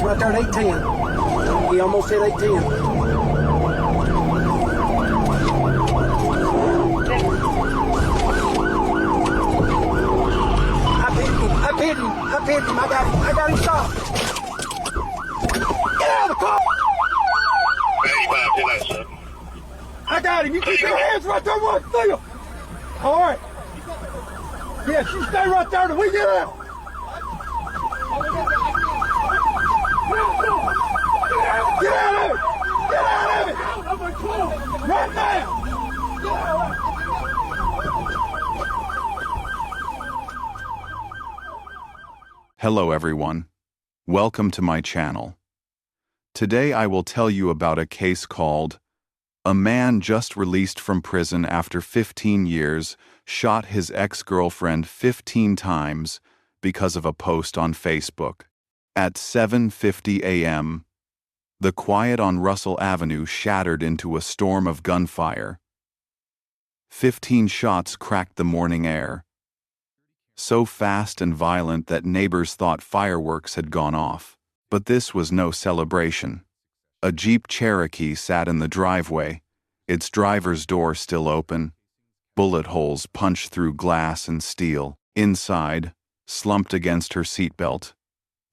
right there at 810. He almost hit 810. I pinned him. I got him stopped. Get out of the car! 85 tonight, sir. I got him. You keep your hands right there, one thing. All right. Yes, you stay right there till we get out. Get out of it! Get out of it! Right now! Hello everyone. Welcome to my channel. Today I will tell you about a case called "A Man Just Released from Prison After 15 Years Shot His Ex-Girlfriend 15 Times Because of a Post on Facebook." At 7:50 a.m., the quiet on Russell Avenue shattered into a storm of gunfire. 15 shots cracked the morning air, so fast and violent that neighbors thought fireworks had gone off. But this was no celebration. A Jeep Cherokee sat in the driveway, its driver's door still open. Bullet holes punched through glass and steel. Inside, slumped against her seatbelt,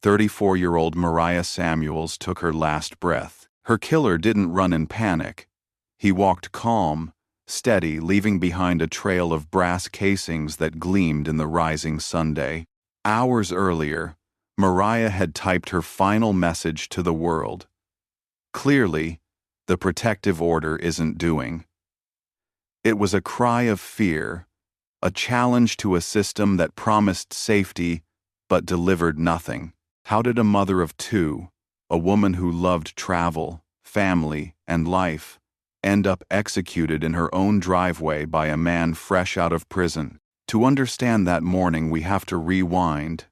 34-year-old Mariah Samuels took her last breath. Her killer didn't run in panic. He walked calm, steady, leaving behind a trail of brass casings that gleamed in the rising sunday. Hours earlier, Mariah had typed her final message to the world. Clearly, the protective order isn't doing. It was a cry of fear, a challenge to a system that promised safety but delivered nothing. How did a mother of two, a woman who loved travel, family, and life, end up executed in her own driveway by a man fresh out of prison? To understand that morning, we have to rewind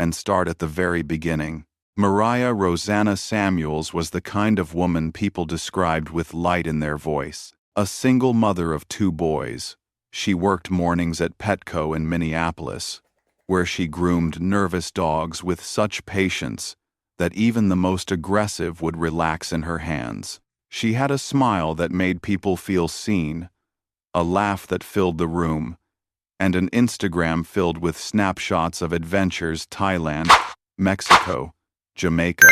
and start at the very beginning. Mariah Rosanna Samuels was the kind of woman people described with light in their voice. A single mother of two boys, she worked mornings at Petco in Minneapolis, where she groomed nervous dogs with such patience that even the most aggressive would relax in her hands. She had a smile that made people feel seen, a laugh that filled the room, and an Instagram filled with snapshots of adventures: Thailand, Mexico, Jamaica.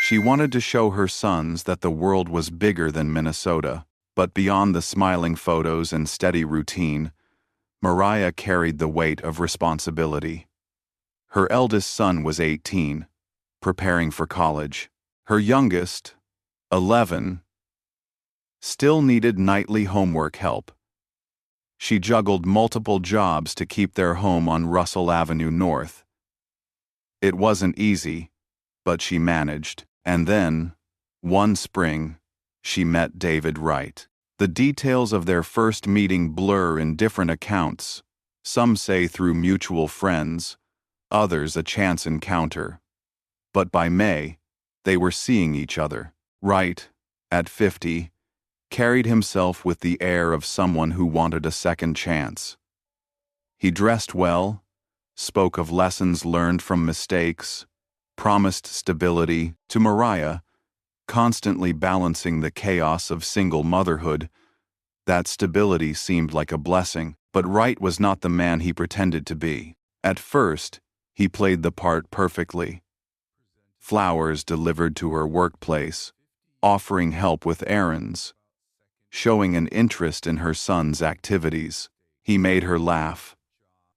She wanted to show her sons that the world was bigger than Minnesota. But beyond the smiling photos and steady routine, Mariah carried the weight of responsibility. Her eldest son was 18, preparing for college. Her youngest, 11, still needed nightly homework help. She juggled multiple jobs to keep their home on Russell Avenue North. It wasn't easy, but she managed. And then, one spring, she met David Wright. The details of their first meeting blur in different accounts. Some say through mutual friends, others a chance encounter. But by May, they were seeing each other. Wright, at 50, carried himself with the air of someone who wanted a second chance. He dressed well, spoke of lessons learned from mistakes, promised stability. To Mariah, constantly balancing the chaos of single motherhood, that stability seemed like a blessing. But Wright was not the man he pretended to be. At first, he played the part perfectly. Flowers delivered to her workplace, offering help with errands, showing an interest in her son's activities. He made her laugh,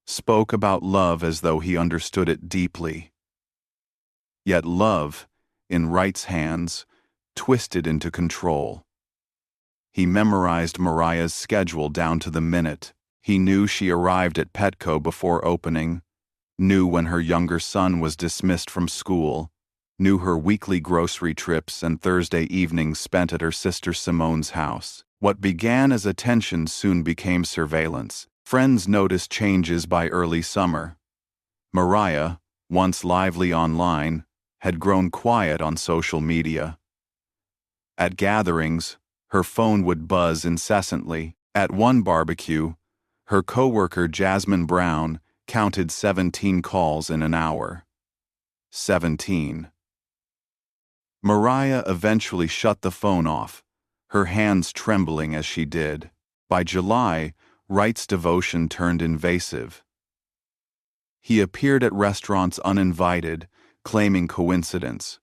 spoke about love as though he understood it deeply. Yet love, in Wright's hands, twisted into control. He memorized Mariah's schedule down to the minute. He knew she arrived at Petco before opening, knew when her younger son was dismissed from school, knew her weekly grocery trips and Thursday evenings spent at her sister Simone's house. What began as attention soon became surveillance. Friends noticed changes by early summer. Mariah, once lively online, had grown quiet on social media. At gatherings, her phone would buzz incessantly. At one barbecue, her coworker Jasmine Brown counted 17 calls in an hour. 17. Mariah eventually shut the phone off, her hands trembling as she did. By July, Wright's devotion turned invasive. He appeared at restaurants uninvited, claiming coincidence.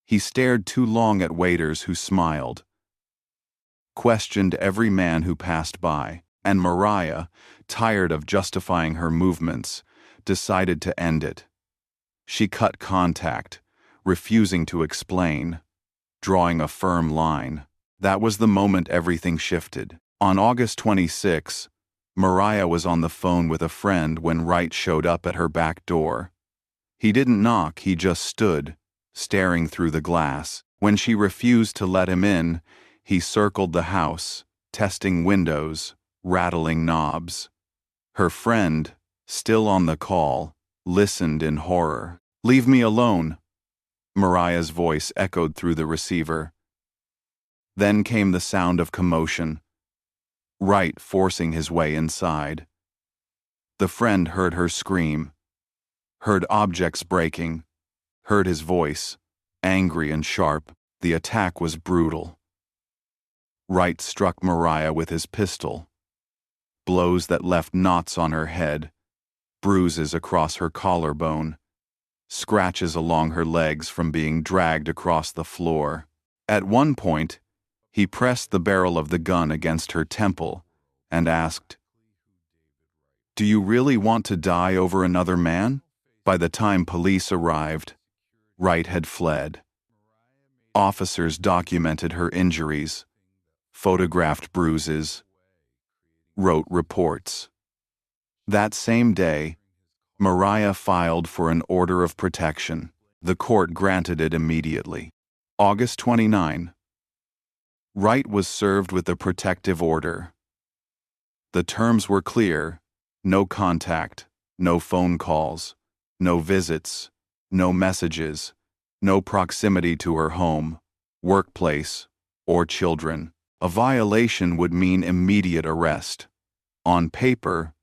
He stared too long at waiters who smiled, questioned every man who passed by, and Mariah, tired of justifying her movements, decided to end it. She cut contact, refusing to explain, drawing a firm line. That was the moment everything shifted. On August 26, Mariah was on the phone with a friend when Wright showed up at her back door. He didn't knock, he just stood, staring through the glass. When she refused to let him in, he circled the house, testing windows, rattling knobs. Her friend, still on the call, listened in horror. "Leave me alone," Mariah's voice echoed through the receiver. Then came the sound of commotion, Wright forcing his way inside. The friend heard her scream, heard objects breaking, heard his voice, angry and sharp. The attack was brutal. Wright struck Mariah with his pistol, blows that left knots on her head, bruises across her collarbone, scratches along her legs from being dragged across the floor. At one point, he pressed the barrel of the gun against her temple and asked, "Do you really want to die over another man?" By the time police arrived, Wright had fled. Officers documented her injuries, photographed bruises, wrote reports. That same day, Mariah filed for an order of protection. The court granted it immediately. August 29. Wright was served with a protective order. The terms were clear: no contact, no phone calls, no visits, no messages, no proximity to her home, workplace, or children. A violation would mean immediate arrest. On paper,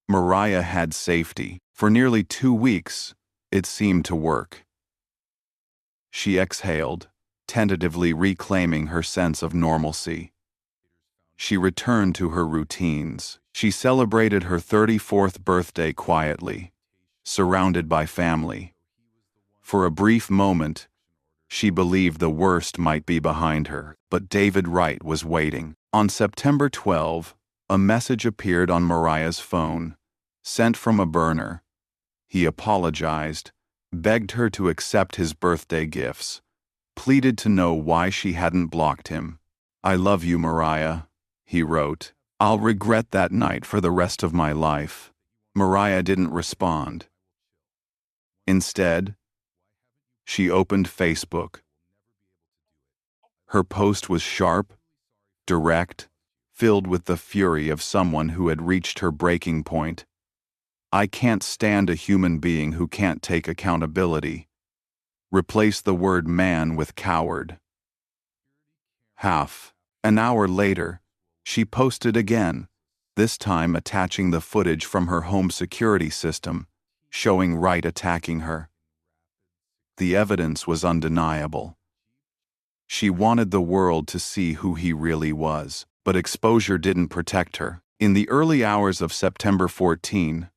Mariah had safety. For nearly 2 weeks, it seemed to work. She exhaled, tentatively reclaiming her sense of normalcy. She returned to her routines. She celebrated her 34th birthday quietly, surrounded by family. For a brief moment, she believed the worst might be behind her, but David Wright was waiting. On September 12, a message appeared on Mariah's phone, sent from a burner. He apologized, begged her to accept his birthday gifts, pleaded to know why she hadn't blocked him. "I love you, Mariah," he wrote. "I'll regret that night for the rest of my life." Mariah didn't respond. Instead, she opened Facebook. Her post was sharp, direct, filled with the fury of someone who had reached her breaking point. "I can't stand a human being who can't take accountability. Replace the word man with coward." Half an hour later, she posted again, this time attaching the footage from her home security system, showing Wright attacking her. The evidence was undeniable. She wanted the world to see who he really was, but exposure didn't protect her. In the early hours of September 14,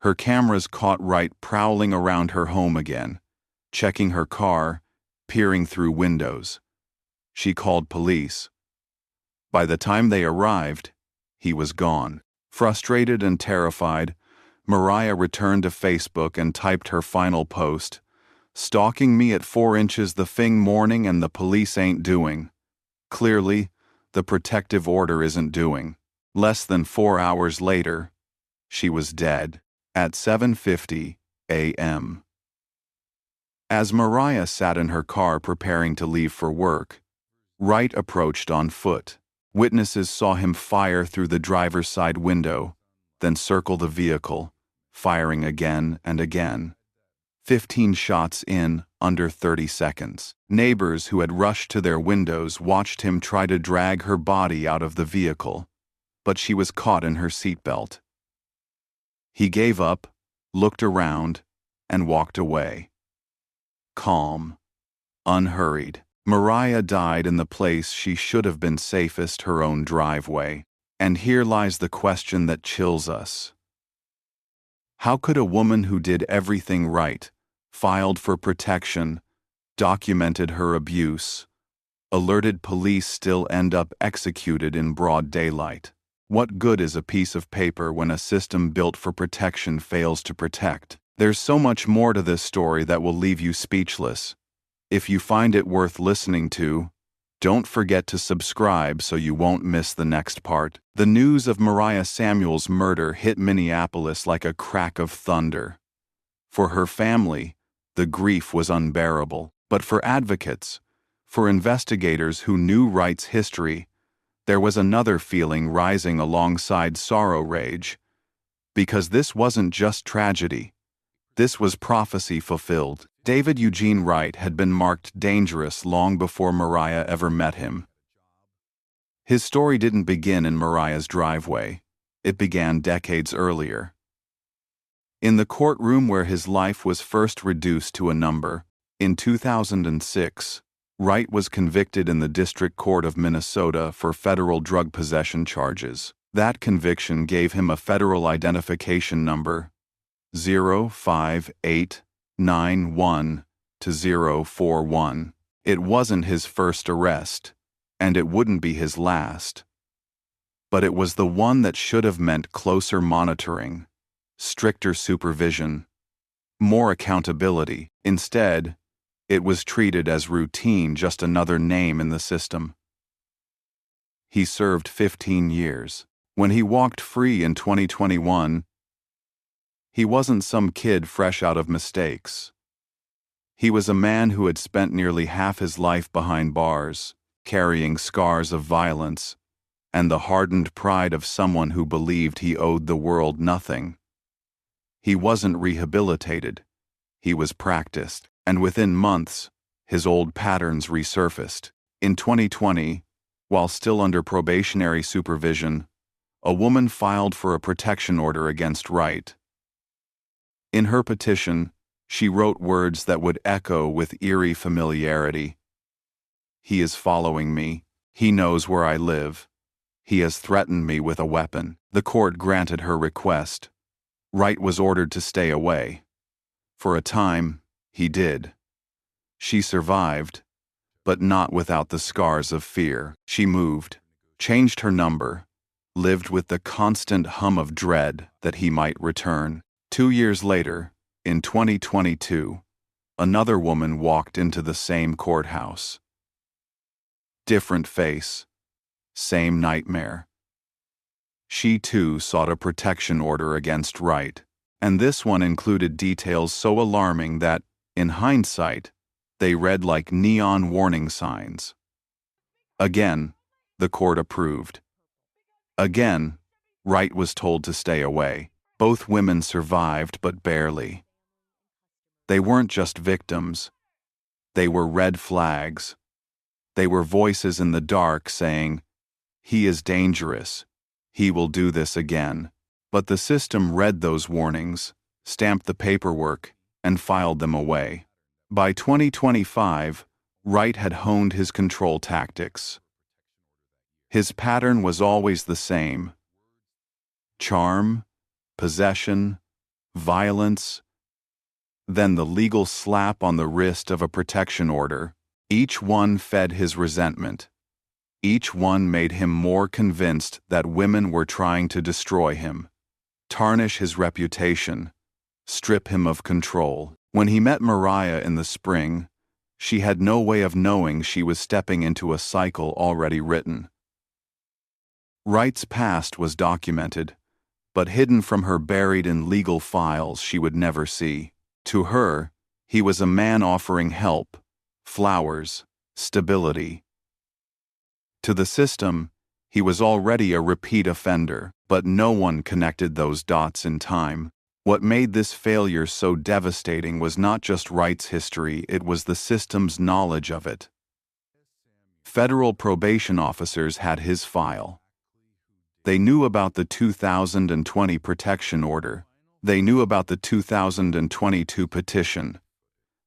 her cameras caught Wright prowling around her home again, checking her car, peering through windows. She called police. By the time they arrived, he was gone. Frustrated and terrified, Mariah returned to Facebook and typed her final post, "Stalking me at 4 inches the thing morning and the police ain't doing. Clearly, the protective order isn't doing." Less than 4 hours later, she was dead, at 7:50 a.m. As Mariah sat in her car preparing to leave for work, Wright approached on foot. Witnesses saw him fire through the driver's side window, then circle the vehicle, firing again and again. 15 shots in under 30 seconds. Neighbors who had rushed to their windows watched him try to drag her body out of the vehicle, but she was caught in her seatbelt. He gave up, looked around, and walked away. Calm, unhurried. Mariah died in the place she should have been safest, her own driveway. And here lies the question that chills us. How could a woman who did everything right, filed for protection, documented her abuse, alerted police, still end up executed in broad daylight? What good is a piece of paper when a system built for protection fails to protect? There's so much more to this story that will leave you speechless. If you find it worth listening to, don't forget to subscribe so you won't miss the next part. The news of Mariah Samuel's murder hit Minneapolis like a crack of thunder. For her family, the grief was unbearable. But for advocates, for investigators who knew Wright's history, there was another feeling rising alongside sorrow, rage. Because this wasn't just tragedy. This was prophecy fulfilled. David Eugene Wright had been marked dangerous long before Mariah ever met him. His story didn't begin in Mariah's driveway. It began decades earlier. In the courtroom where his life was first reduced to a number, in 2006, Wright was convicted in the District Court of Minnesota for federal drug possession charges. That conviction gave him a federal identification number, 05891-041. It wasn't his first arrest, and it wouldn't be his last. But it was the one that should have meant closer monitoring, stricter supervision, more accountability. Instead, it was treated as routine, just another name in the system. He served 15 years. When he walked free in 2021, he wasn't some kid fresh out of mistakes. He was a man who had spent nearly half his life behind bars, carrying scars of violence, and the hardened pride of someone who believed he owed the world nothing. He wasn't rehabilitated. He was practiced. And within months, his old patterns resurfaced. In 2020, while still under probationary supervision, a woman filed for a protection order against Wright. In her petition, she wrote words that would echo with eerie familiarity. "He is following me. He knows where I live. He has threatened me with a weapon." The court granted her request. Wright was ordered to stay away. For a time, he did. She survived, but not without the scars of fear. She moved, changed her number, lived with the constant hum of dread that he might return. 2 years later, in 2022, another woman walked into the same courthouse. Different face, same nightmare. She too sought a protection order against Wright, and this one included details so alarming that, in hindsight, they read like neon warning signs. Again, the court approved. Again, Wright was told to stay away. Both women survived, but barely. They weren't just victims. They were red flags. They were voices in the dark saying, "He is dangerous. He will do this again." But the system read those warnings, stamped the paperwork, and filed them away. By 2025, Wright had honed his control tactics. His pattern was always the same: charm, possession, violence, then the legal slap on the wrist of a protection order. Each one fed his resentment. Each one made him more convinced that women were trying to destroy him, tarnish his reputation, strip him of control. When he met Mariah in the spring, she had no way of knowing she was stepping into a cycle already written. Wright's past was documented, but hidden from her, buried in legal files she would never see. To her, he was a man offering help, flowers, stability. To the system, he was already a repeat offender, but no one connected those dots in time. What made this failure so devastating was not just Wright's history, it was the system's knowledge of it. Federal probation officers had his file. They knew about the 2020 protection order. They knew about the 2022 petition.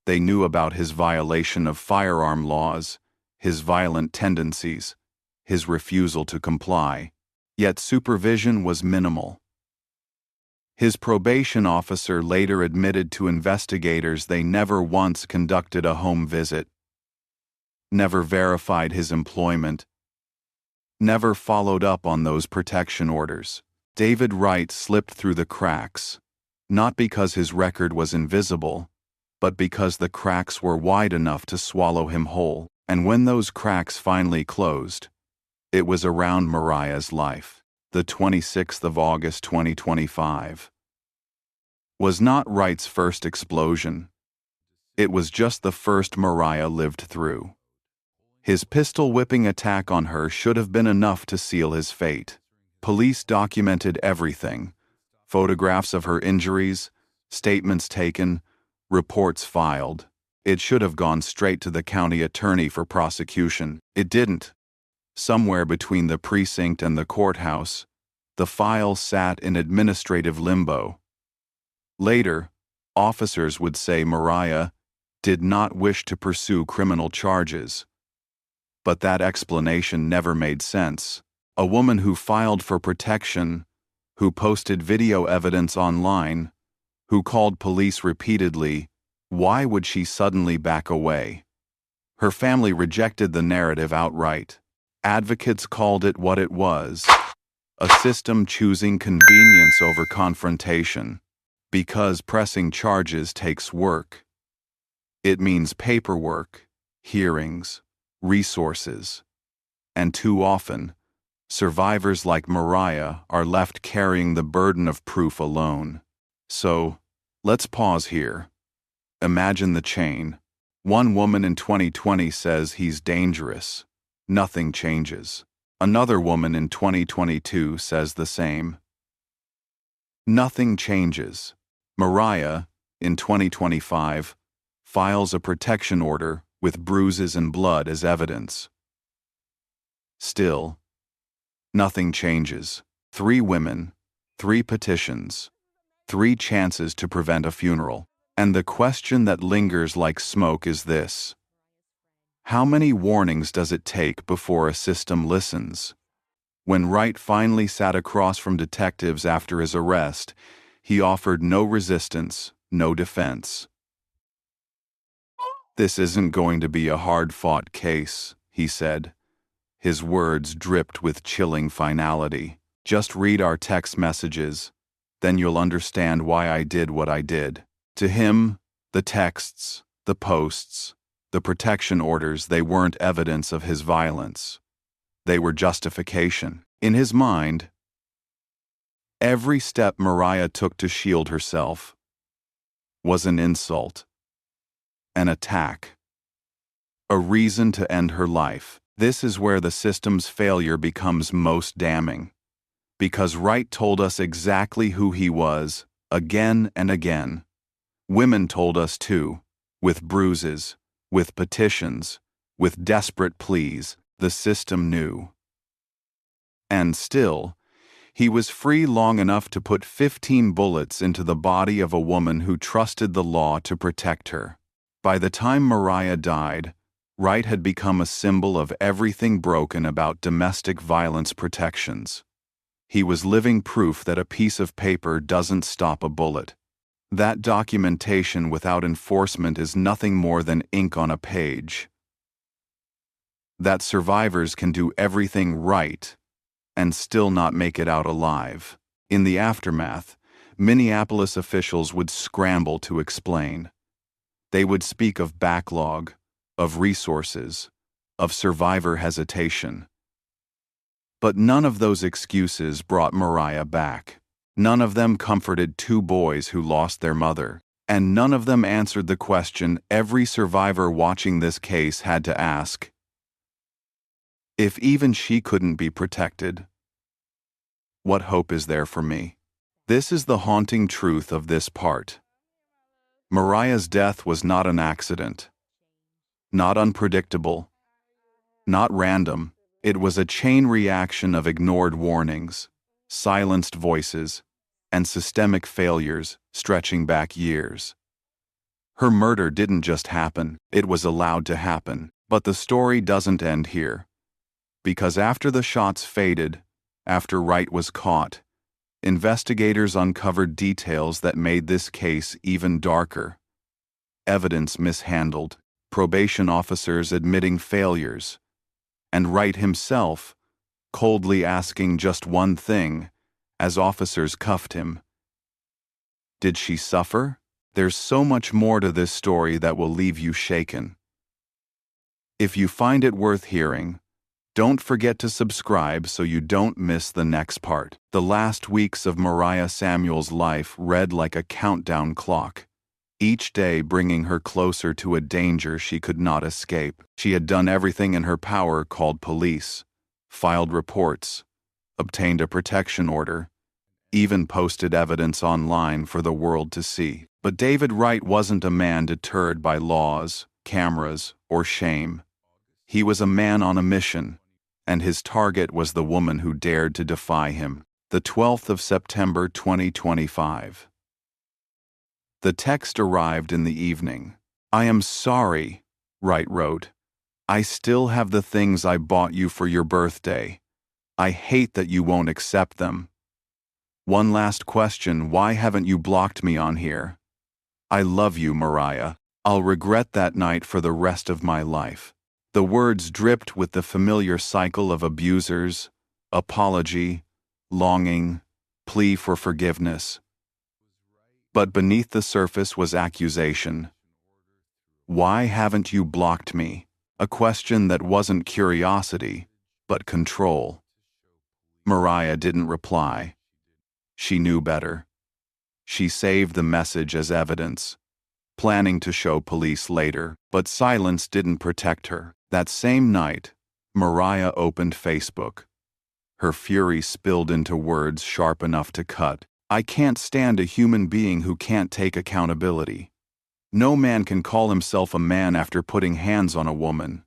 They knew about his violation of firearm laws, his violent tendencies, his refusal to comply, yet supervision was minimal. His probation officer later admitted to investigators they never once conducted a home visit, never verified his employment, never followed up on those protection orders. David Wright slipped through the cracks, not because his record was invisible, but because the cracks were wide enough to swallow him whole. And when those cracks finally closed, it was around Mariah's life. The 26th of August 2025 was not Wright's first explosion. It was just the first Mariah lived through. His pistol-whipping attack on her should have been enough to seal his fate. Police documented everything: photographs of her injuries, statements taken, reports filed. It should have gone straight to the county attorney for prosecution. It didn't. Somewhere between the precinct and the courthouse, the file sat in administrative limbo. Later, officers would say Mariah did not wish to pursue criminal charges. But that explanation never made sense. A woman who filed for protection, who posted video evidence online, who called police repeatedly, why would she suddenly back away? Her family rejected the narrative outright. Advocates called it what it was: a system choosing convenience over confrontation. Because pressing charges takes work. It means paperwork, hearings, resources. And too often, survivors like Mariah are left carrying the burden of proof alone. So, let's pause here. Imagine the chain. One woman in 2020 says he's dangerous. Nothing changes. Another woman in 2022 says the same. Nothing changes. Mariah, in 2025, files a protection order with bruises and blood as evidence. Still, nothing changes. 3 women, 3 petitions, 3 chances to prevent a funeral. And the question that lingers like smoke is this: how many warnings does it take before a system listens? When Wright finally sat across from detectives after his arrest, he offered no resistance, no defense. "This isn't going to be a hard-fought case," he said. His words dripped with chilling finality. "Just read our text messages, then you'll understand why I did what I did." To him, the texts, the posts, the protection orders, they weren't evidence of his violence. They were justification. In his mind, every step Mariah took to shield herself was an insult, an attack, a reason to end her life. This is where the system's failure becomes most damning, because Wright told us exactly who he was, again and again. Women told us too, with bruises, with petitions, with desperate pleas. The system knew. And still, he was free long enough to put 15 bullets into the body of a woman who trusted the law to protect her. By the time Mariah died, Wright had become a symbol of everything broken about domestic violence protections. He was living proof that a piece of paper doesn't stop a bullet. That documentation without enforcement is nothing more than ink on a page. That survivors can do everything right and still not make it out alive. In the aftermath, Minneapolis officials would scramble to explain. They would speak of backlog, of resources, of survivor hesitation. But none of those excuses brought Mariah back. None of them comforted 2 boys who lost their mother. And none of them answered the question every survivor watching this case had to ask: if even she couldn't be protected, what hope is there for me? This is the haunting truth of this part. Mariah's death was not an accident, not unpredictable, not random. It was a chain reaction of ignored warnings, silenced voices, and systemic failures stretching back years. Her murder didn't just happen, it was allowed to happen. But the story doesn't end here. Because after the shots faded, after Wright was caught, investigators uncovered details that made this case even darker. Evidence mishandled, probation officers admitting failures, and Wright himself coldly asking just one thing as officers cuffed him. Did she suffer? There's so much more to this story that will leave you shaken. If you find it worth hearing, don't forget to subscribe so you don't miss the next part. The last weeks of Mariah Samuel's life read like a countdown clock, each day bringing her closer to a danger she could not escape. She had done everything in her power, called police, filed reports, obtained a protection order, even posted evidence online for the world to see. But David Wright wasn't a man deterred by laws, cameras, or shame. He was a man on a mission, and his target was the woman who dared to defy him. The 12th of September 2025. The text arrived in the evening. "I am sorry," Wright wrote. "I still have the things I bought you for your birthday. I hate that you won't accept them. One last question, why haven't you blocked me on here? I love you, Mariah. I'll regret that night for the rest of my life." The words dripped with the familiar cycle of abusers, apology, longing, plea for forgiveness. But beneath the surface was accusation. "Why haven't you blocked me?" A question that wasn't curiosity, but control. Mariah didn't reply. She knew better. She saved the message as evidence, planning to show police later, but silence didn't protect her. That same night, Mariah opened Facebook. Her fury spilled into words sharp enough to cut. "I can't stand a human being who can't take accountability. No man can call himself a man after putting hands on a woman."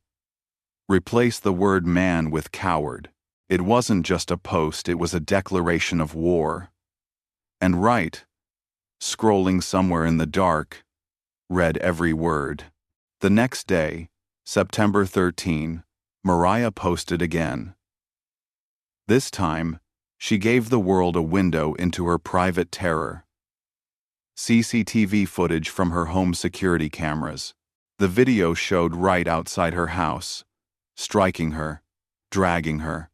Replace the word man with coward. It wasn't just a post, it was a declaration of war. And Wright, scrolling somewhere in the dark, read every word. The next day, September 13, Mariah posted again. This time, she gave the world a window into her private terror. CCTV footage from her home security cameras. The video showed Wright outside her house, striking her, dragging her.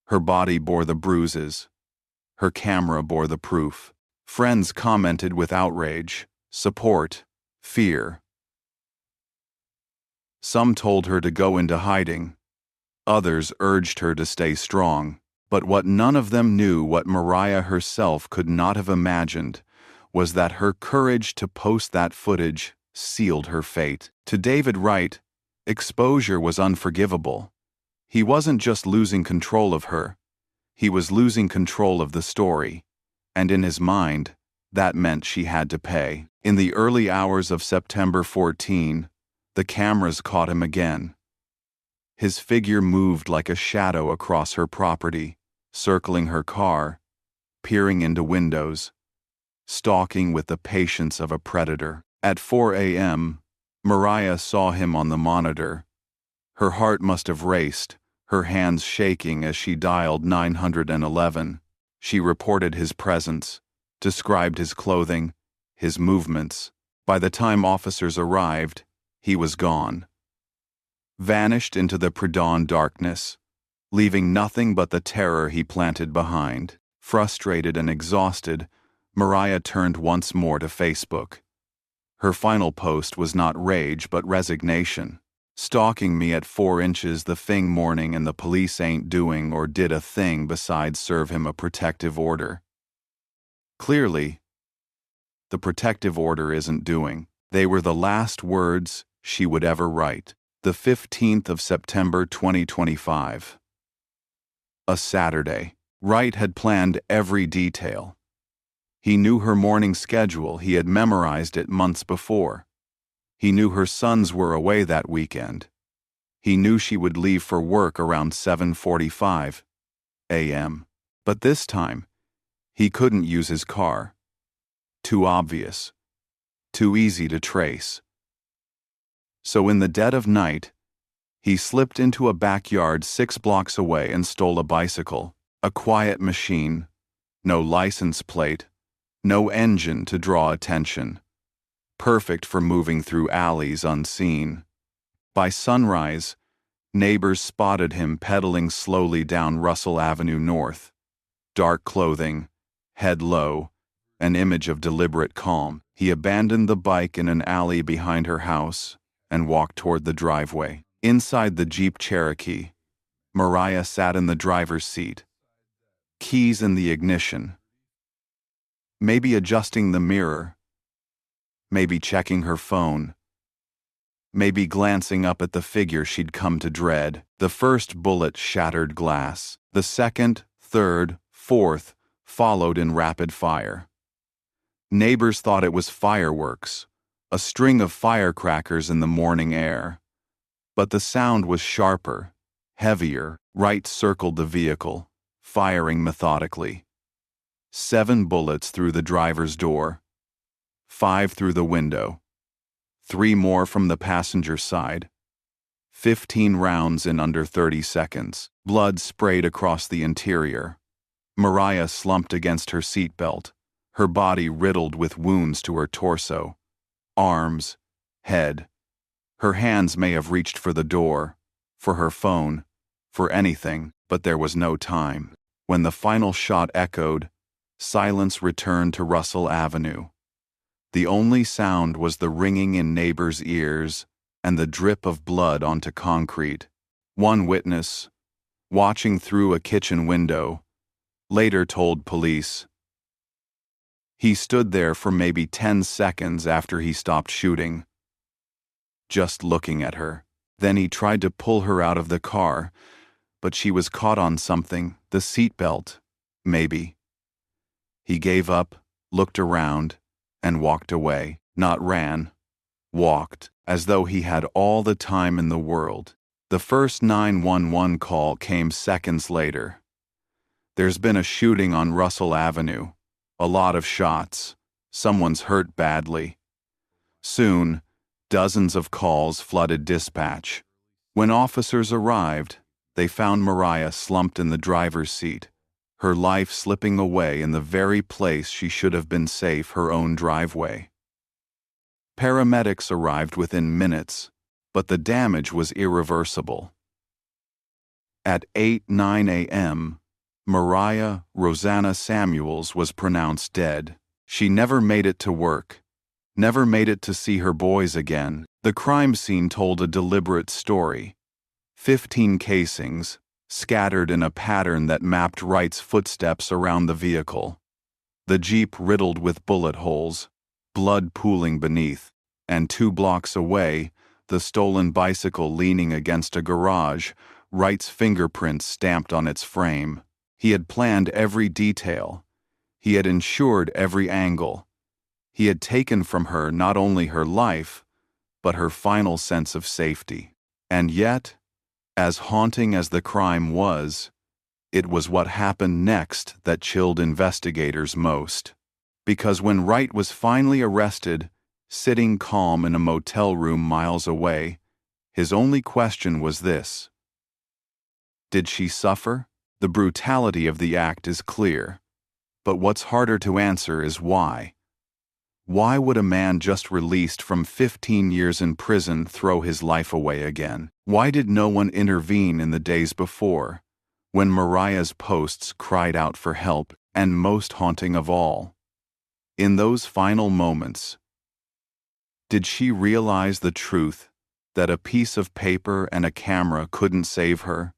Her body bore the bruises. Her camera bore the proof. Friends commented with outrage, support, fear. Some told her to go into hiding. Others urged her to stay strong. But what none of them knew, what Mariah herself could not have imagined, was that her courage to post that footage sealed her fate. To David Wright, exposure was unforgivable. He wasn't just losing control of her, he was losing control of the story. And in his mind, that meant she had to pay. In the early hours of September 14, the cameras caught him again. His figure moved like a shadow across her property, circling her car, peering into windows, stalking with the patience of a predator. At 4 a.m., Mariah saw him on the monitor. Her heart must have raced, her hands shaking as she dialed 911. She reported his presence, described his clothing, his movements. By the time officers arrived, he was gone. Vanished into the pre-dawn darkness, leaving nothing but the terror he planted behind. Frustrated and exhausted, Mariah turned once more to Facebook. Her final post was not rage but resignation. "Stalking me at 4 inches the thing morning and the police ain't doing or did a thing besides serve him a protective order." Clearly, the protective order isn't doing. They were the last words she would ever write. The 15th of September 2025. A Saturday. Wright had planned every detail. He knew her morning schedule, he had memorized it months before. He knew her sons were away that weekend. He knew she would leave for work around 7:45 a.m. But this time, he couldn't use his car. Too obvious. too easy to trace. So in the dead of night, he slipped into a backyard 6 blocks away and stole a bicycle, a quiet machine, no license plate, no engine to draw attention, perfect for moving through alleys unseen. By sunrise, neighbors spotted him pedaling slowly down Russell Avenue North. Dark clothing, head low, an image of deliberate calm. He abandoned the bike in an alley behind her house and walked toward the driveway. Inside the Jeep Cherokee, Mariah sat in the driver's seat, keys in the ignition. Maybe adjusting the mirror, maybe checking her phone, maybe glancing up at the figure she'd come to dread. The first bullet shattered glass. The second, third, fourth followed in rapid fire. Neighbors thought it was fireworks, a string of firecrackers in the morning air. But the sound was sharper, heavier. Wright circled the vehicle, firing methodically. 7 bullets through the driver's door, 5 through the window, 3 more from the passenger side. 15 rounds in under 30 seconds. Blood sprayed across the interior. Mariah slumped against her seatbelt, her body riddled with wounds to her torso, arms, head. Her hands may have reached for the door, for her phone, for anything, but there was no time. When the final shot echoed, silence returned to Russell Avenue. The only sound was the ringing in neighbors' ears and the drip of blood onto concrete. One witness, watching through a kitchen window, later told police, "He stood there for maybe 10 seconds after he stopped shooting, just looking at her. Then he tried to pull her out of the car, but she was caught on something, the seatbelt, maybe. He gave up, looked around, and walked away. Not ran, walked, as though he had all the time in the world." The first 911 call came seconds later. "There's been a shooting on Russell Avenue. A lot of shots. Someone's hurt badly." Soon, dozens of calls flooded dispatch. When officers arrived, they found Mariah slumped in the driver's seat, her life slipping away in the very place she should have been safe, her own driveway. Paramedics arrived within minutes, but the damage was irreversible. At 8:09 a.m., Mariah Rosanna Samuels was pronounced dead. She never made it to work, never made it to see her boys again. The crime scene told a deliberate story. 15 casings, scattered in a pattern that mapped Wright's footsteps around the vehicle. The Jeep riddled with bullet holes, blood pooling beneath, and 2 blocks away, the stolen bicycle leaning against a garage, Wright's fingerprints stamped on its frame. He had planned every detail. He had ensured every angle. He had taken from her not only her life, but her final sense of safety. And yet, as haunting as the crime was, it was what happened next that chilled investigators most. Because when Wright was finally arrested, sitting calm in a motel room miles away, his only question was this: did she suffer? The brutality of the act is clear, but what's harder to answer is why. Why would a man just released from 15 years in prison throw his life away again? Why did no one intervene in the days before, when Mariah's posts cried out for help, and most haunting of all, in those final moments, did she realize the truth that a piece of paper and a camera couldn't save her?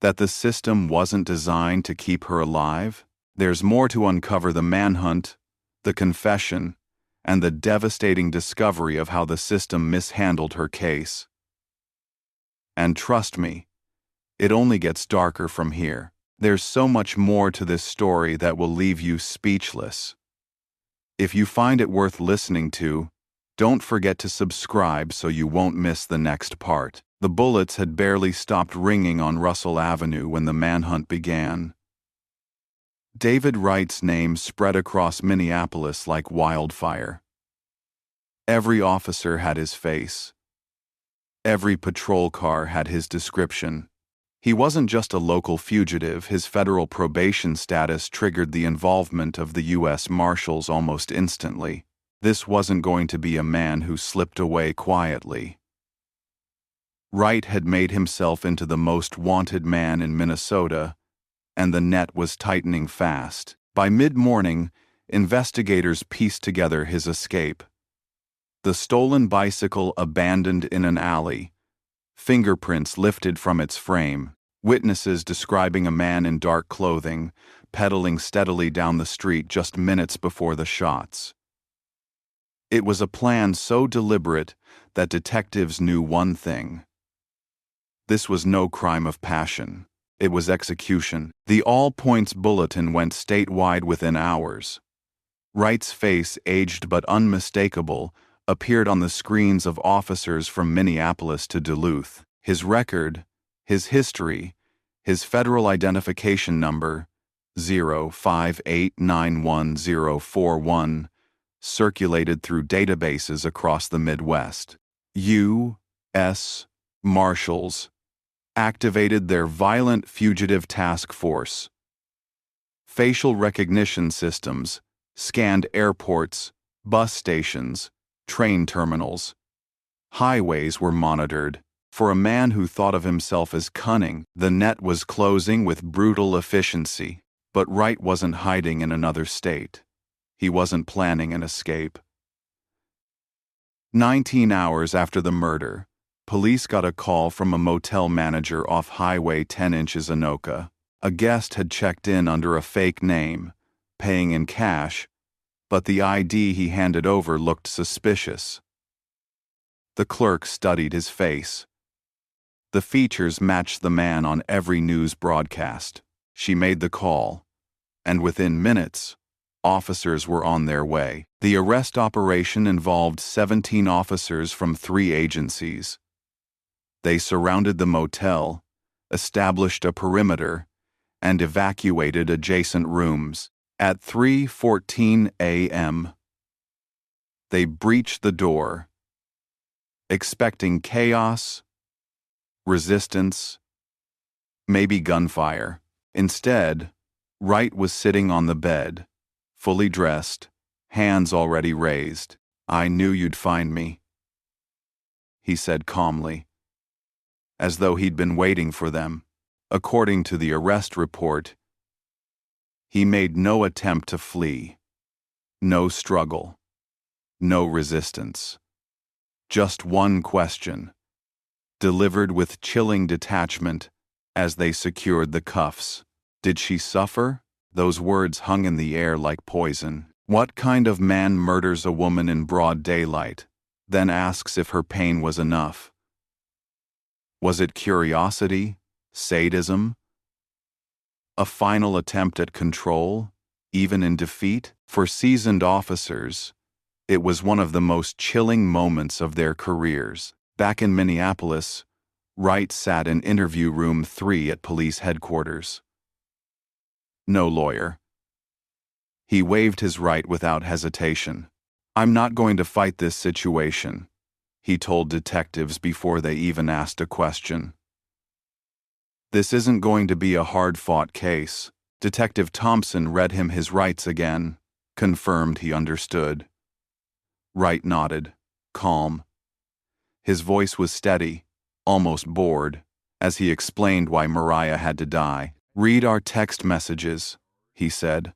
That the system wasn't designed to keep her alive? There's more to uncover: the manhunt, the confession, and the devastating discovery of how the system mishandled her case. And trust me, it only gets darker from here. There's so much more to this story that will leave you speechless. If you find it worth listening to, don't forget to subscribe so you won't miss the next part. The bullets had barely stopped ringing on Russell Avenue when the manhunt began. David Wright's name spread across Minneapolis like wildfire. Every officer had his face. Every patrol car had his description. He wasn't just a local fugitive. His federal probation status triggered the involvement of the U.S. Marshals almost instantly. This wasn't going to be a man who slipped away quietly. Wright had made himself into the most wanted man in Minnesota, and the net was tightening fast. By mid-morning, investigators pieced together his escape. The stolen bicycle abandoned in an alley, fingerprints lifted from its frame, witnesses describing a man in dark clothing, pedaling steadily down the street just minutes before the shots. It was a plan so deliberate that detectives knew one thing. This was no crime of passion. It was execution. The All Points Bulletin went statewide within hours. Wright's face, aged but unmistakable, appeared on the screens of officers from Minneapolis to Duluth. His record, his history, his federal identification number, 058911041, circulated through databases across the Midwest. U.S. Marshals activated their Violent Fugitive Task Force. Facial recognition systems scanned airports, bus stations, train terminals. Highways were monitored. For a man who thought of himself as cunning, the net was closing with brutal efficiency. But Wright wasn't hiding in another state. He wasn't planning an escape. 19 hours after the murder, police got a call from a motel manager off Highway 10 inches Anoka. A guest had checked in under a fake name, paying in cash, but the ID he handed over looked suspicious. The clerk studied his face. The features matched the man on every news broadcast. She made the call, and within minutes, officers were on their way. The arrest operation involved 17 officers from 3 agencies. They surrounded the motel, established a perimeter, and evacuated adjacent rooms. At 3:14 a.m., they breached the door, expecting chaos, resistance, maybe gunfire. Instead, Wright was sitting on the bed, fully dressed, hands already raised. "I knew you'd find me," he said calmly, as though he'd been waiting for them. According to the arrest report, he made no attempt to flee, no struggle, no resistance. Just one question, delivered with chilling detachment as they secured the cuffs. Did she suffer? Those words hung in the air like poison. What kind of man murders a woman in broad daylight, then asks if her pain was enough? Was it curiosity? Sadism? A final attempt at control, even in defeat? For seasoned officers, it was one of the most chilling moments of their careers. Back in Minneapolis, Wright sat in interview room 3 at police headquarters. No lawyer. He waived his right without hesitation. "I'm not going to fight this situation," he told detectives before they even asked a question. "This isn't going to be a hard-fought case." Detective Thompson read him his rights again, confirmed he understood. Wright nodded, calm. His voice was steady, almost bored, as he explained why Mariah had to die. "Read our text messages," he said.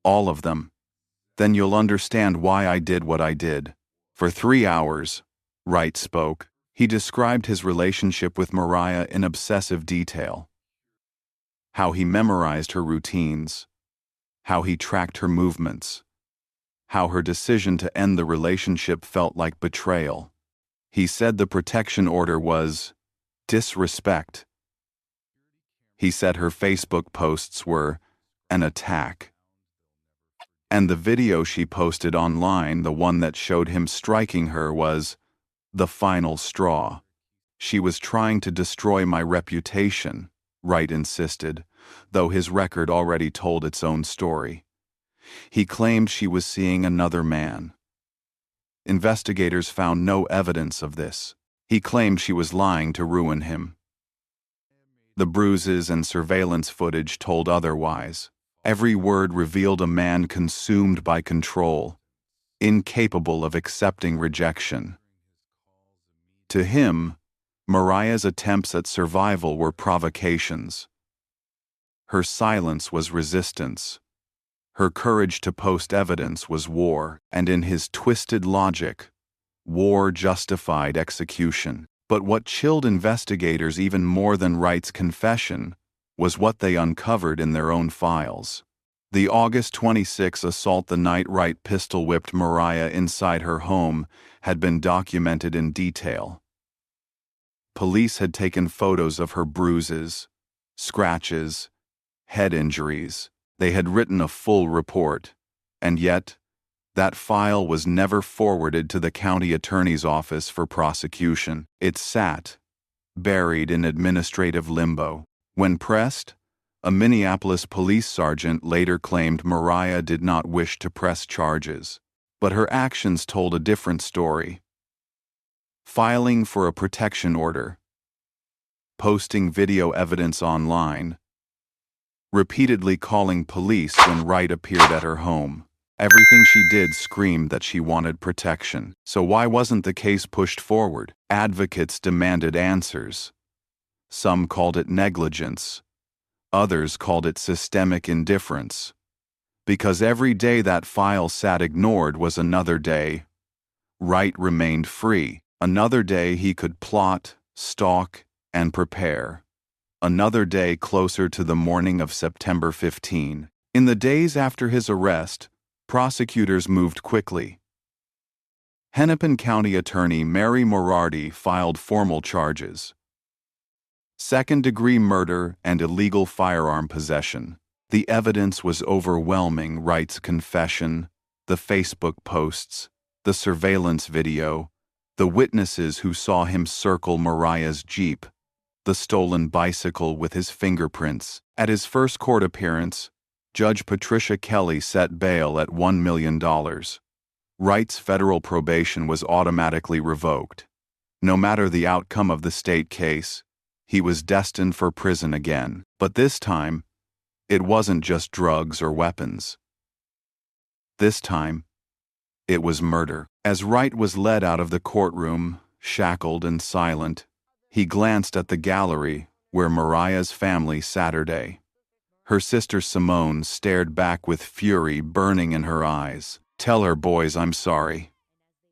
"All of them. Then you'll understand why I did what I did." For 3 hours, Wright spoke. He described his relationship with Mariah in obsessive detail. How he memorized her routines. How he tracked her movements. How her decision to end the relationship felt like betrayal. He said the protection order was disrespect. He said her Facebook posts were an attack. And the video she posted online, the one that showed him striking her, was the final straw. "She was trying to destroy my reputation," Wright insisted, though his record already told its own story. He claimed she was seeing another man. Investigators found no evidence of this. He claimed she was lying to ruin him. The bruises and surveillance footage told otherwise. Every word revealed a man consumed by control, incapable of accepting rejection. To him, Mariah's attempts at survival were provocations. Her silence was resistance. Her courage to post evidence was war, and in his twisted logic, war justified execution. But what chilled investigators even more than Wright's confession was what they uncovered in their own files. The August 26 assault, the night Wright pistol-whipped Mariah inside her home, had been documented in detail. Police had taken photos of her bruises, scratches, head injuries. They had written a full report, and yet, that file was never forwarded to the county attorney's office for prosecution. It sat, buried in administrative limbo. When pressed, a Minneapolis police sergeant later claimed Mariah did not wish to press charges, but her actions told a different story. Filing for a protection order, posting video evidence online, repeatedly calling police when Wright appeared at her home. Everything she did screamed that she wanted protection. So why wasn't the case pushed forward? Advocates demanded answers. Some called it negligence. Others called it systemic indifference. Because every day that file sat ignored was another day. Wright remained free. Another day he could plot, stalk, and prepare. Another day closer to the morning of September 15. In the days after his arrest, prosecutors moved quickly. Hennepin County Attorney Mary Morarty filed formal charges: second-degree murder and illegal firearm possession. The evidence was overwhelming: Wright's confession, the Facebook posts, the surveillance video, the witnesses who saw him circle Mariah's Jeep, the stolen bicycle with his fingerprints. At his first court appearance, Judge Patricia Kelly set bail at $1 million. Wright's federal probation was automatically revoked. No matter the outcome of the state case, he was destined for prison again. But this time, it wasn't just drugs or weapons. This time, it was murder. As Wright was led out of the courtroom, shackled and silent, he glanced at the gallery where Mariah's family Saturday. Her sister Simone stared back with fury burning in her eyes. "Tell her, boys, I'm sorry,"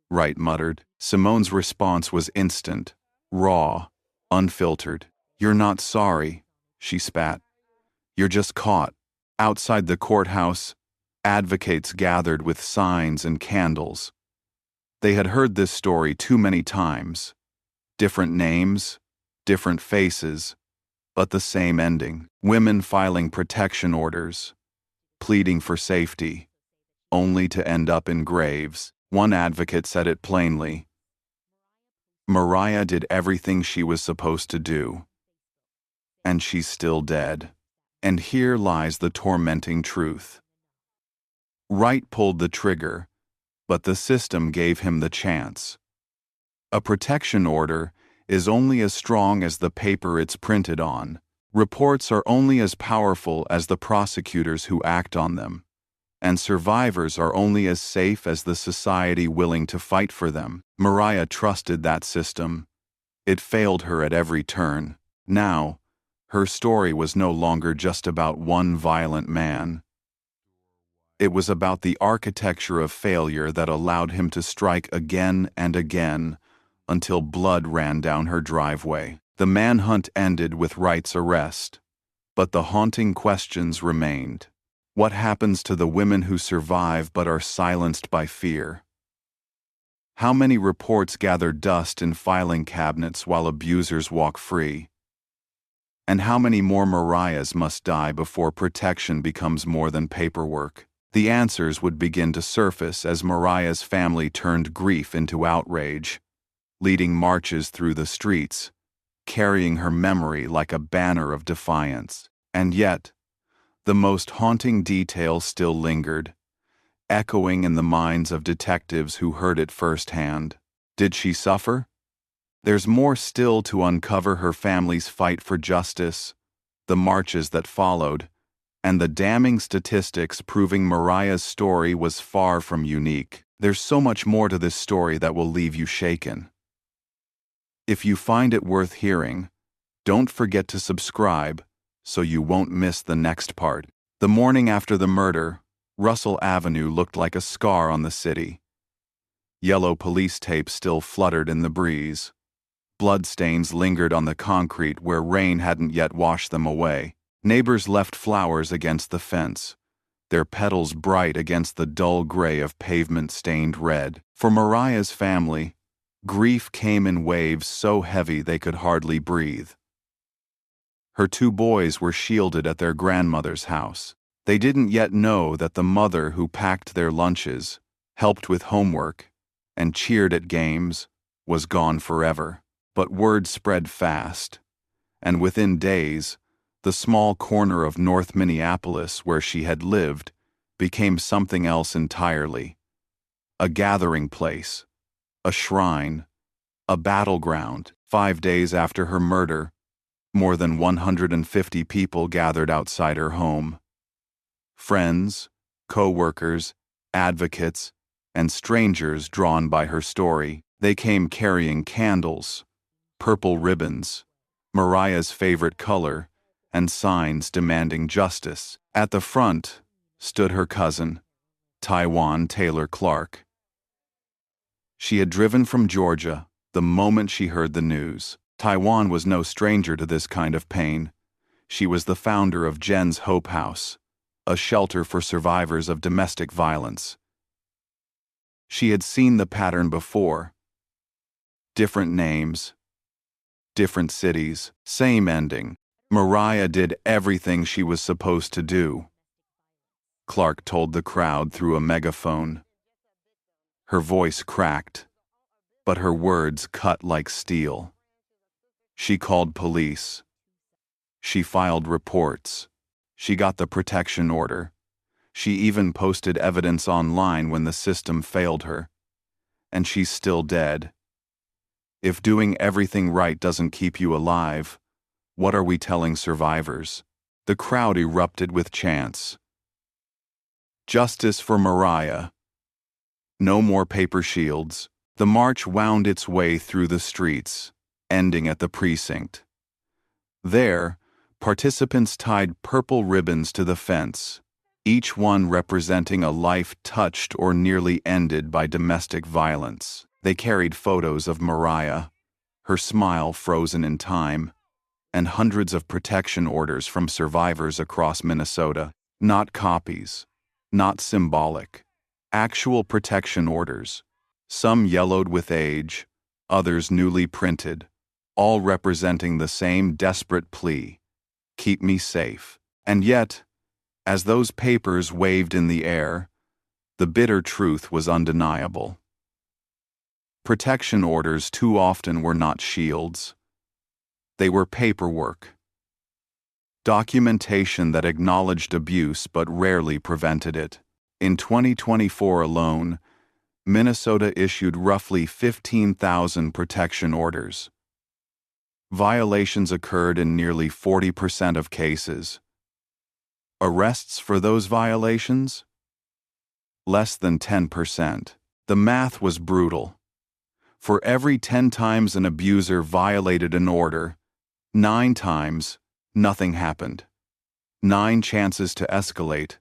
Wright muttered. Simone's response was instant, raw, unfiltered. "You're not sorry," she spat. "You're just caught." Outside the courthouse, advocates gathered with signs and candles. They had heard this story too many times. Different names, different faces, but the same ending. Women filing protection orders, pleading for safety, only to end up in graves. One advocate said it plainly: Mariah did everything she was supposed to do, and she's still dead. And here lies the tormenting truth. Wright pulled the trigger, but the system gave him the chance. A protection order is only as strong as the paper it's printed on. Reports are only as powerful as the prosecutors who act on them, and survivors are only as safe as the society willing to fight for them. Mariah trusted that system. It failed her at every turn. Now, her story was no longer just about one violent man. It was about the architecture of failure that allowed him to strike again and again until blood ran down her driveway. The manhunt ended with Wright's arrest, but the haunting questions remained. What happens to the women who survive but are silenced by fear? How many reports gather dust in filing cabinets while abusers walk free? And how many more Mariahs must die before protection becomes more than paperwork? The answers would begin to surface as Mariah's family turned grief into outrage, leading marches through the streets, carrying her memory like a banner of defiance. And yet, the most haunting detail still lingered. echoing in the minds of detectives who heard it firsthand. Did she suffer? There's more still to uncover: her family's fight for justice, the marches that followed, and the damning statistics proving Mariah's story was far from unique. There's so much more to this story that will leave you shaken. If you find it worth hearing, don't forget to subscribe so you won't miss the next part. The morning after the murder, Russell Avenue looked like a scar on the city. Yellow police tape still fluttered in the breeze. Bloodstains lingered on the concrete where rain hadn't yet washed them away. Neighbors left flowers against the fence, their petals bright against the dull gray of pavement-stained red. For Mariah's family, grief came in waves so heavy they could hardly breathe. Her 2 boys were shielded at their grandmother's house. They didn't yet know that the mother who packed their lunches, helped with homework, and cheered at games, was gone forever. But word spread fast, and within days, the small corner of North Minneapolis where she had lived became something else entirely. A gathering place, a shrine, a battleground. 5 days after her murder, more than 150 people gathered outside her home. Friends, co-workers, advocates, and strangers drawn by her story. They came carrying candles, purple ribbons, Mariah's favorite color, and signs demanding justice. At the front stood her cousin, Tywan Taylor Clark. She had driven from Georgia the moment she heard the news. Tywan was no stranger to this kind of pain. She was the founder of Jen's Hope House, a shelter for survivors of domestic violence. She had seen the pattern before. Different names, different cities, same ending. Mariah did everything she was supposed to do, Clark told the crowd through a megaphone. Her voice cracked, but her words cut like steel. She called police. She filed reports. She got the protection order. She even posted evidence online when the system failed her. And she's still dead. If doing everything right doesn't keep you alive, what are we telling survivors? The crowd erupted with chants. Justice for Mariah. No more paper shields. The march wound its way through the streets, ending at the precinct. There, participants tied purple ribbons to the fence, each one representing a life touched or nearly ended by domestic violence. They carried photos of Mariah, her smile frozen in time, and hundreds of protection orders from survivors across Minnesota. Not copies, not symbolic, actual protection orders. Some yellowed with age, others newly printed, all representing the same desperate plea: keep me safe. And yet, as those papers waved in the air, the bitter truth was undeniable. Protection orders too often were not shields. They were paperwork. Documentation that acknowledged abuse but rarely prevented it. In 2024 alone, Minnesota issued roughly 15,000 protection orders. Violations occurred in nearly 40% of cases. Arrests for those violations? Less than 10%. The math was brutal. For every 10 times an abuser violated an order, 9 times, nothing happened. 9 chances to escalate.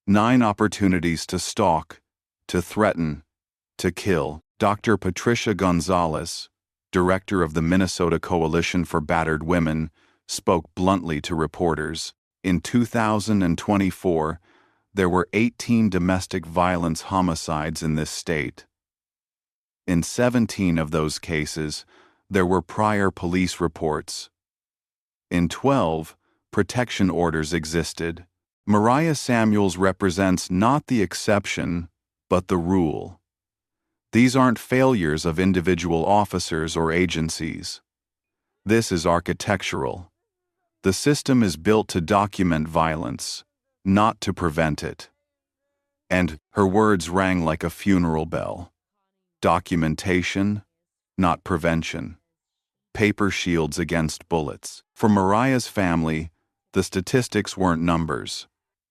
9 opportunities to stalk, to threaten, to kill. Dr. Patricia Gonzalez, director of the Minnesota Coalition for Battered Women, spoke bluntly to reporters. In 2024, there were 18 domestic violence homicides in this state. In 17 of those cases, there were prior police reports. In 12, protection orders existed. Mariah Samuels represents not the exception, but the rule. These aren't failures of individual officers or agencies. This is architectural. The system is built to document violence, not to prevent it. And her words rang like a funeral bell. Documentation, not prevention. Paper shields against bullets. For Mariah's family, the statistics weren't numbers.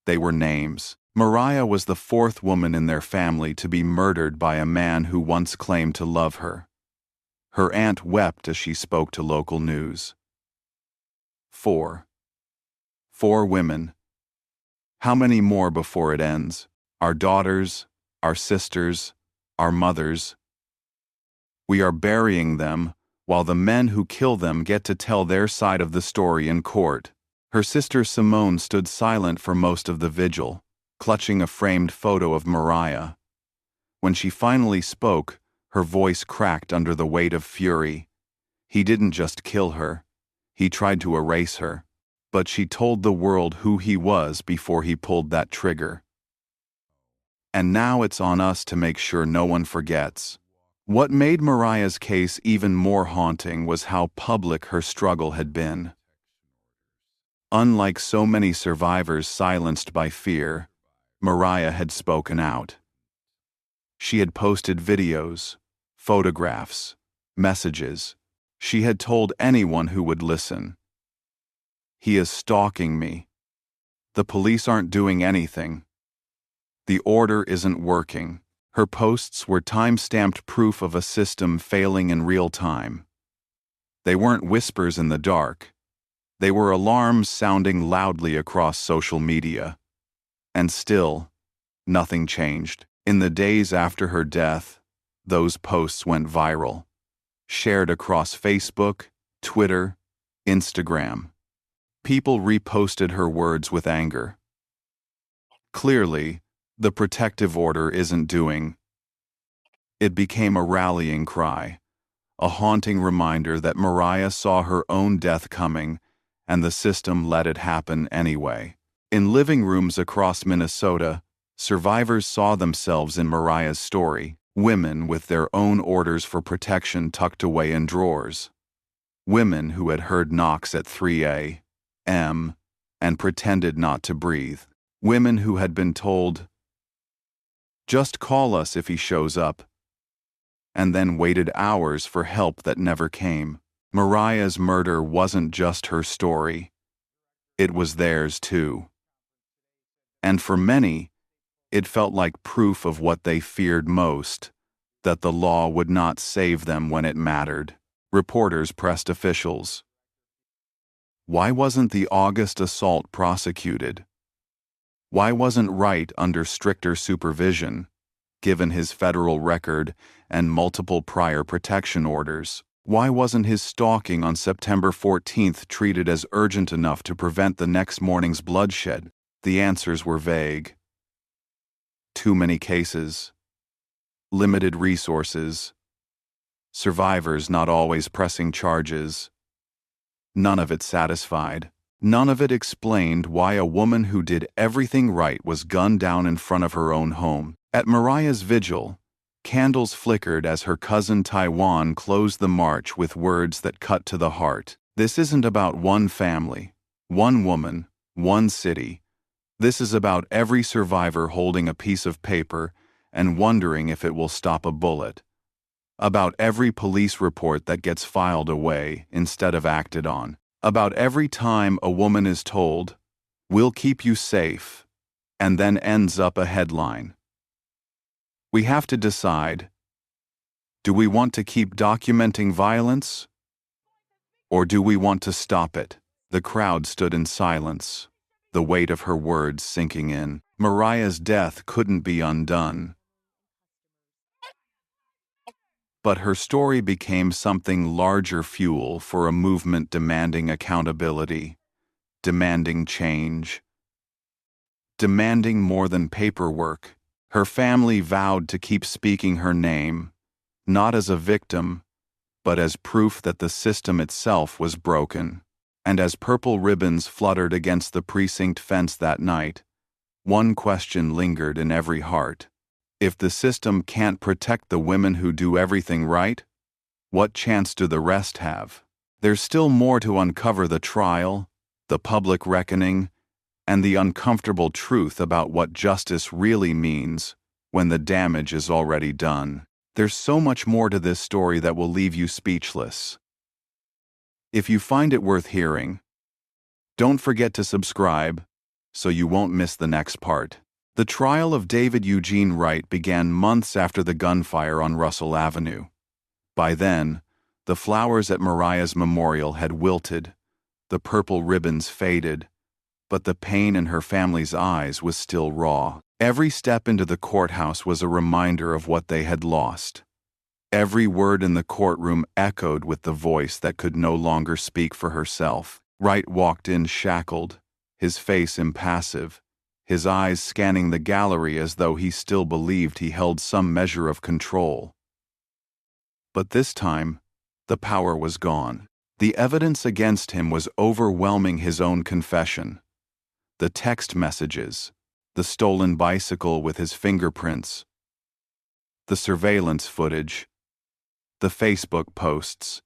They were names. Mariah was the fourth woman in their family to be murdered by a man who once claimed to love her. Her aunt wept as she spoke to local news. 4 women. How many more before it ends? Our daughters, our sisters, our mothers. We are burying them, while the men who kill them get to tell their side of the story in court. Her sister Simone stood silent for most of the vigil, clutching a framed photo of Mariah. When she finally spoke, her voice cracked under the weight of fury. He didn't just kill her. He tried to erase her. But she told the world who he was before he pulled that trigger. And now it's on us to make sure no one forgets. What made Mariah's case even more haunting was how public her struggle had been. Unlike so many survivors silenced by fear, Mariah had spoken out. She had posted videos, photographs, messages. She had told anyone who would listen. He is stalking me. The police aren't doing anything. The order isn't working. Her posts were time-stamped proof of a system failing in real time. They weren't whispers in the dark. They were alarms sounding loudly across social media. And still, nothing changed. In the days after her death, those posts went viral, shared across Facebook, Twitter, Instagram. People reposted her words with anger. Clearly, the protective order isn't doing. It became a rallying cry, a haunting reminder that Mariah saw her own death coming, and the system let it happen anyway. In living rooms across Minnesota, survivors saw themselves in Mariah's story, women with their own orders for protection tucked away in drawers. Women who had heard knocks at 3 a.m. and pretended not to breathe. Women who had been told, "Just call us if he shows up," and then waited hours for help that never came. Mariah's murder wasn't just her story. It was theirs too. And for many, it felt like proof of what they feared most, that the law would not save them when it mattered. Reporters pressed officials. Why wasn't the August assault prosecuted? Why wasn't Wright under stricter supervision, given his federal record and multiple prior protection orders? Why wasn't his stalking on September 14th treated as urgent enough to prevent the next morning's bloodshed? The answers were vague. Too many cases. Limited resources. Survivors not always pressing charges. None of it satisfied. None of it explained why a woman who did everything right was gunned down in front of her own home. At Mariah's vigil, candles flickered as her cousin Taiwan closed the march with words that cut to the heart. This isn't about one family, one woman, one city. This is about every survivor holding a piece of paper and wondering if it will stop a bullet. About every police report that gets filed away instead of acted on. About every time a woman is told, "We'll keep you safe," and then ends up a headline. We have to decide, do we want to keep documenting violence? Or do we want to stop it? The crowd stood in silence, the weight of her words sinking in. Mariah's death couldn't be undone. But her story became something larger fuel for a movement demanding accountability, demanding change, demanding more than paperwork. Her family vowed to keep speaking her name, not as a victim, but as proof that the system itself was broken. And as purple ribbons fluttered against the precinct fence that night, one question lingered in every heart. If the system can't protect the women who do everything right, what chance do the rest have? There's still more to uncover: the trial, the public reckoning, and the uncomfortable truth about what justice really means when the damage is already done. There's so much more to this story that will leave you speechless. If you find it worth hearing, don't forget to subscribe so you won't miss the next part. The trial of David Eugene Wright began months after the gunfire on Russell Avenue. By then, the flowers at Mariah's memorial had wilted, the purple ribbons faded, but the pain in her family's eyes was still raw. Every step into the courthouse was a reminder of what they had lost. Every word in the courtroom echoed with the voice that could no longer speak for herself. Wright walked in shackled, his face impassive, his eyes scanning the gallery as though he still believed he held some measure of control. But this time, the power was gone. The evidence against him was overwhelming his own confession. The text messages, the stolen bicycle with his fingerprints, the surveillance footage, the Facebook posts,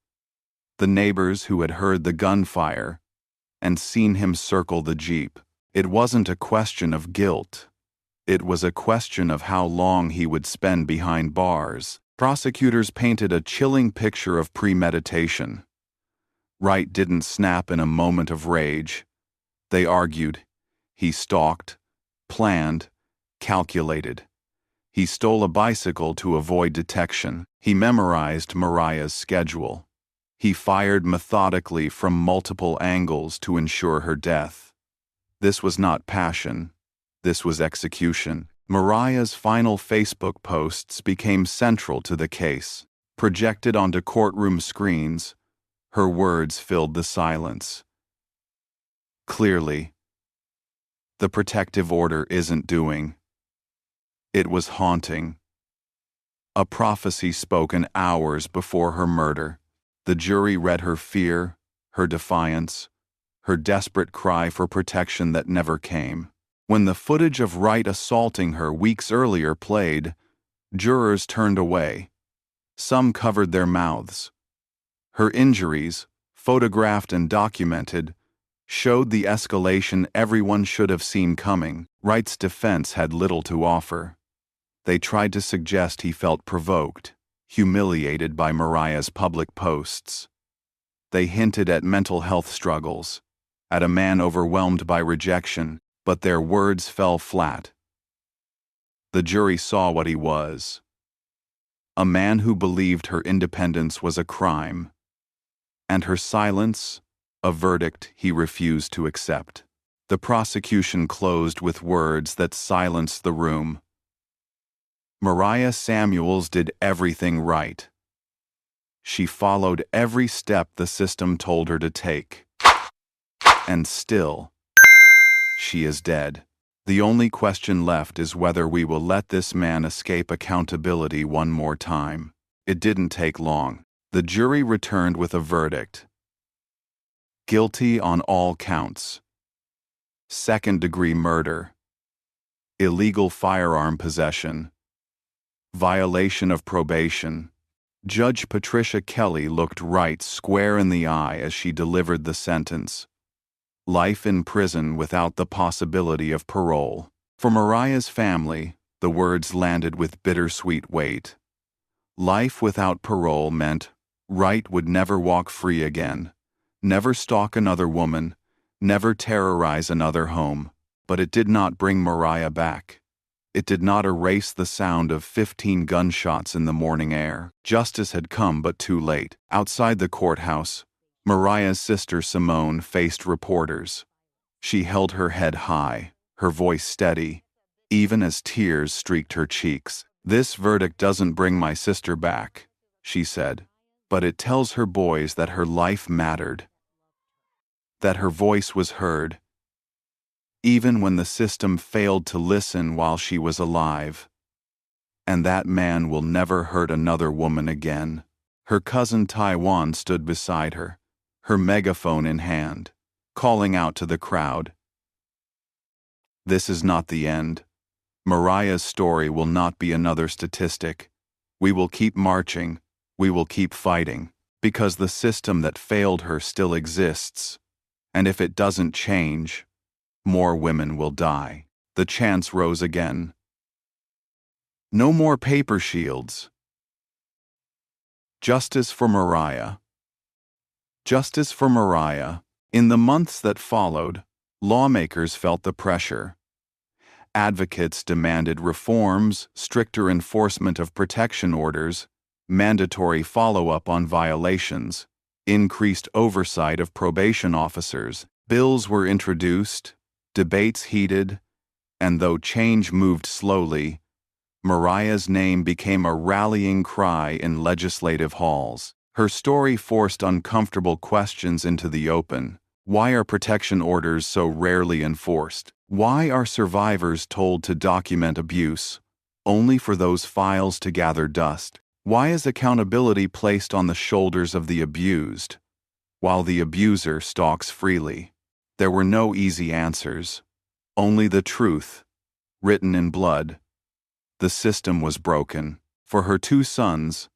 the neighbors who had heard the gunfire and seen him circle the Jeep. It wasn't a question of guilt. It was a question of how long he would spend behind bars. Prosecutors painted a chilling picture of premeditation. Wright didn't snap in a moment of rage. They argued. He stalked, planned, calculated. He stole a bicycle to avoid detection. He memorized Mariah's schedule. He fired methodically from multiple angles to ensure her death. This was not passion. This was execution. Mariah's final Facebook posts became central to the case. Projected onto courtroom screens, her words filled the silence. Clearly, the protective order isn't doing. It was haunting. A prophecy spoken hours before her murder. The jury read her fear, her defiance, her desperate cry for protection that never came. When the footage of Wright assaulting her weeks earlier played, jurors turned away. Some covered their mouths. Her injuries, photographed and documented, showed the escalation everyone should have seen coming. Wright's defense had little to offer. They tried to suggest he felt provoked, humiliated by Mariah's public posts. They hinted at mental health struggles, at a man overwhelmed by rejection, but their words fell flat. The jury saw what he was. A man who believed her independence was a crime, and her silence, a verdict he refused to accept. The prosecution closed with words that silenced the room. Mariah Samuels did everything right. She followed every step the system told her to take. And still, she is dead. The only question left is whether we will let this man escape accountability one more time. It didn't take long. The jury returned with a verdict. Guilty on all counts. Second-degree murder. Illegal firearm possession. Violation of probation. Judge Patricia Kelly looked Wright square in the eye as she delivered the sentence. Life in prison without the possibility of parole. For Mariah's family, the words landed with bittersweet weight. Life without parole meant Wright would never walk free again, never stalk another woman, never terrorize another home. But it did not bring Mariah back. It did not erase the sound of 15 gunshots in the morning air. Justice had come but too late. Outside the courthouse, Mariah's sister Simone faced reporters. She held her head high, her voice steady, even as tears streaked her cheeks. "This verdict doesn't bring my sister back," she said, "but it tells her boys that her life mattered, that her voice was heard, even when the system failed to listen while she was alive. And that man will never hurt another woman again." Her cousin Taiwan stood beside her, her megaphone in hand, calling out to the crowd. This is not the end. Mariah's story will not be another statistic. We will keep marching, we will keep fighting, because the system that failed her still exists. And if it doesn't change, more women will die. The chants rose again. No more paper shields. Justice for Mariah. Justice for Mariah. In the months that followed, lawmakers felt the pressure. Advocates demanded reforms, stricter enforcement of protection orders, mandatory follow-up on violations, increased oversight of probation officers. Bills were introduced, debates heated, and though change moved slowly, Mariah's name became a rallying cry in legislative halls. Her story forced uncomfortable questions into the open. Why are protection orders so rarely enforced? Why are survivors told to document abuse, only for those files to gather dust? Why is accountability placed on the shoulders of the abused, while the abuser stalks freely? There were no easy answers, only the truth, written in blood. The system was broken. For her 2 sons,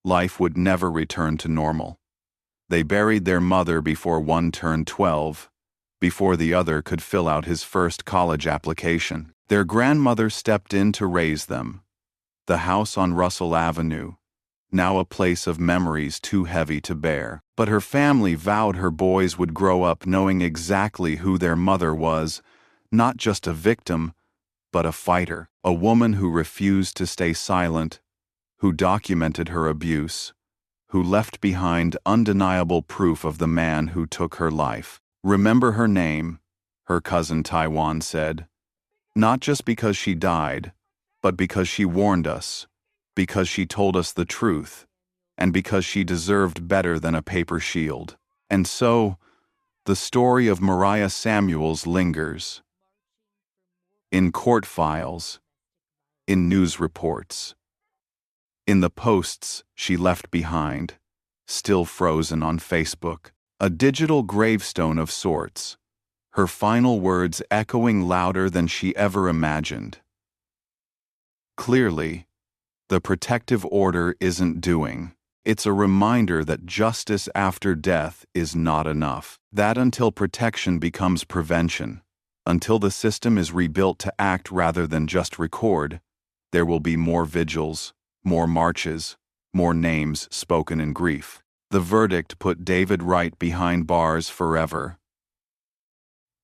life would never return to normal. They buried their mother before one turned 12, before the other could fill out his first college application. Their grandmother stepped in to raise them. The house on Russell Avenue, now a place of memories too heavy to bear. But her family vowed her boys would grow up knowing exactly who their mother was, not just a victim, but a fighter, a woman who refused to stay silent, who documented her abuse, who left behind undeniable proof of the man who took her life. Remember her name, her cousin Taiwan said. Not just because she died, but because she warned us, because she told us the truth, and because she deserved better than a paper shield. And so, the story of Mariah Samuels lingers. In court files, in news reports, in the posts she left behind, still frozen on Facebook, a digital gravestone of sorts, her final words echoing louder than she ever imagined. Clearly, the protective order isn't doing. It's a reminder that justice after death is not enough. That until protection becomes prevention, until the system is rebuilt to act rather than just record, there will be more vigils, more marches, more names spoken in grief. The verdict put David Wright behind bars forever.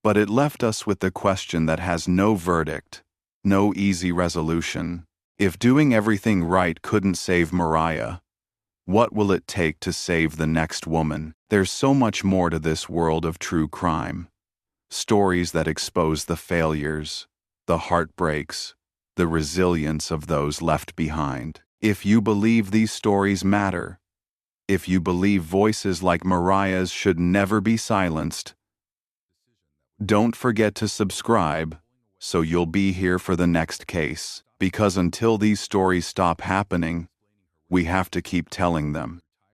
But it left us with the question that has no verdict, no easy resolution. If doing everything right couldn't save Mariah, what will it take to save the next woman? There's so much more to this world of true crime. Stories that expose the failures, the heartbreaks, the resilience of those left behind. If you believe these stories matter, if you believe voices like Mariah's should never be silenced, don't forget to subscribe so you'll be here for the next case. Because until these stories stop happening, we have to keep telling them.